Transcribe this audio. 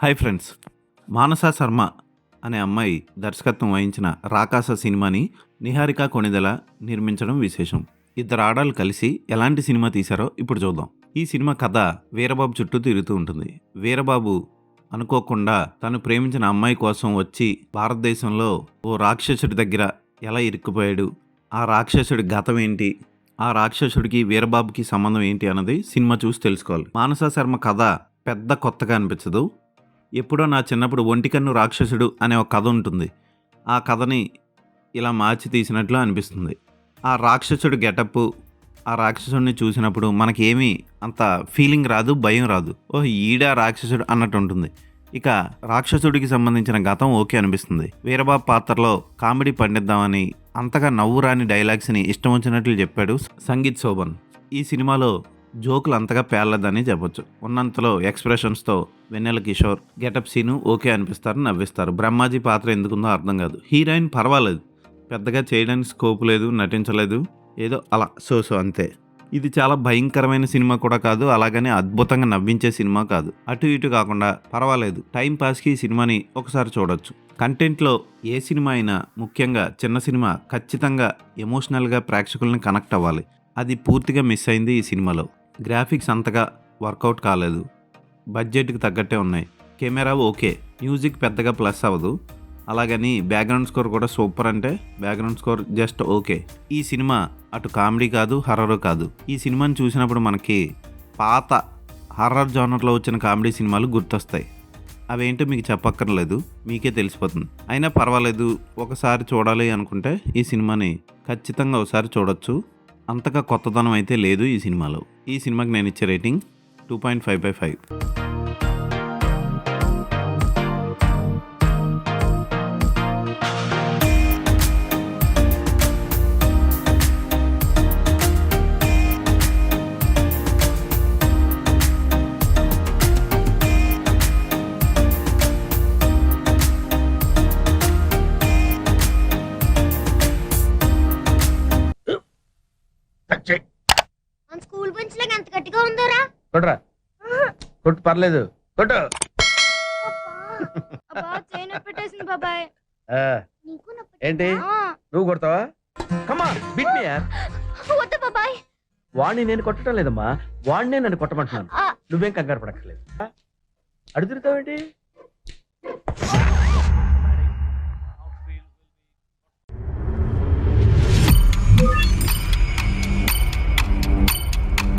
Hi friends. మానస శర్మ అనే అమ్మాయి దర్శకత్వం వహించిన రాకాస సినిమాని నిహారిక కొణిదెల నిర్మించడం విశేషం. ఇద్దరు ఆడాళ్ళు కలిసి ఎలాంటి సినిమా తీశారో ఇప్పుడు చూద్దాం. ఈ సినిమా కథ వీరబాబు చుట్టూ తిరుగుతూ ఉంటుంది. వీరబాబు అనుకోకుండా తను ప్రేమించిన అమ్మాయి కోసం వచ్చి భారతదేశంలో ఓ రాక్షసుడి దగ్గర ఎలా ఇరుక్కుపోయాడు, ఆ రాక్షసుడి గతం ఏంటి, ఆ రాక్షసుడికి వీరబాబుకి సంబంధం ఏంటి అన్నది సినిమా చూసి తెలుసుకోవాలి. మానస శర్మ కథ పెద్ద కొత్తగా అనిపించదు. ఎప్పుడో నా చిన్నప్పుడు ఒంటికన్ను రాక్షసుడు అనే ఒక కథ ఉంటుంది. ఆ కథని ఇలా మార్చి తీసినట్లు అనిపిస్తుంది. ఆ రాక్షసుడు గెటప్, ఆ రాక్షసుడిని చూసినప్పుడు మనకి ఏమీ అంత ఫీలింగ్ రాదు, భయం రాదు. ఓహ్ ఈడా రాక్షసుడు అన్నట్టు ఉంటుంది. ఇక రాక్షసుడికి సంబంధించిన గతం ఓకే అనిపిస్తుంది. వీరబాబు పాత్రలో కామెడీ పండిద్దామని అంతగా నవ్వు రాని డైలాగ్స్ని ఇష్టం వచ్చినట్లు చెప్పాడు సంగీత్ శోభన్. ఈ సినిమాలో జోకులు అంతగా పేర్లేదని చెప్పొచ్చు. ఉన్నంతలో ఎక్స్ప్రెషన్స్తో Vennela Kishore getup scene okay అనిపిస్తారు, నవ్విస్తారు. బ్రహ్మాజీ పాత్ర ఎందుకుందో అర్థం కాదు. హీరోయిన్ పర్వాలేదు, పెద్దగా చేయడానికి స్కోప్ లేదు, నటించలేదు, ఏదో అలా సో అంతే. ఇది చాలా భయంకరమైన సినిమా కూడా కాదు, అలాగని అద్భుతంగా నవ్వించే సినిమా కాదు. అటు ఇటు కాకుండా పర్వాలేదు, టైం పాస్కి ఈ సినిమాని ఒకసారి చూడొచ్చు. కంటెంట్లో ఏ సినిమా అయినా, ముఖ్యంగా చిన్న సినిమా, ఖచ్చితంగా ఎమోషనల్గా ప్రేక్షకుల్ని కనెక్ట్ అవ్వాలి. అది పూర్తిగా మిస్ అయింది ఈ సినిమాలో. గ్రాఫిక్స్ అంతగా వర్కౌట్ కాలేదు, బడ్జెట్కి తగ్గట్టే ఉన్నాయి. కెమెరా ఓకే, మ్యూజిక్ పెద్దగా ప్లస్ అవ్వదు. అలాగని బ్యాక్గ్రౌండ్ స్కోర్ కూడా సూపర్ అంటే బ్యాక్గ్రౌండ్ స్కోర్ జస్ట్ ఓకే. ఈ సినిమా అటు కామెడీ కాదు, హర్రర్ కాదు. ఈ సినిమాని చూసినప్పుడు మనకి పాత హర్రర్ జానర్లో వచ్చిన కామెడీ సినిమాలు గుర్తొస్తాయి. అవేంటో మీకు చెప్పక్కర్లేదు, మీకే తెలిసిపోతుంది. అయినా పర్వాలేదు, ఒకసారి చూడాలి అనుకుంటే ఈ సినిమాని ఖచ్చితంగా ఒకసారి చూడొచ్చు. అంతగా కొత్తదనం అయితే లేదు ఈ సినిమాలో. ఈ సినిమాకి నేను ఇచ్చే రేటింగ్ 2.5/5. మన స్కూల్ బెంచ్ లాగా ఎంత గట్టిగా ఉందోరా. కొట్రా, కొట్టు, పర్లేదు, కొట్టు. అబ్బా చేయి నొప్పి పెట్టేసింది బాబాయ్. ఆ, నీకు నొప్పి ఏంటి నువ్వు కొడతావా? కమాన్ బిట్ మీ యార్. వద్దు బాబాయ్. వాణ్ణి నేను కొట్టడం లేదమ్మా, వాణ్ణే నన్ను కొట్టమంటున్నాను. ఆ, నువ్వేం కంగారు పడక్కర్లేదు. అడుగుతావేంటి?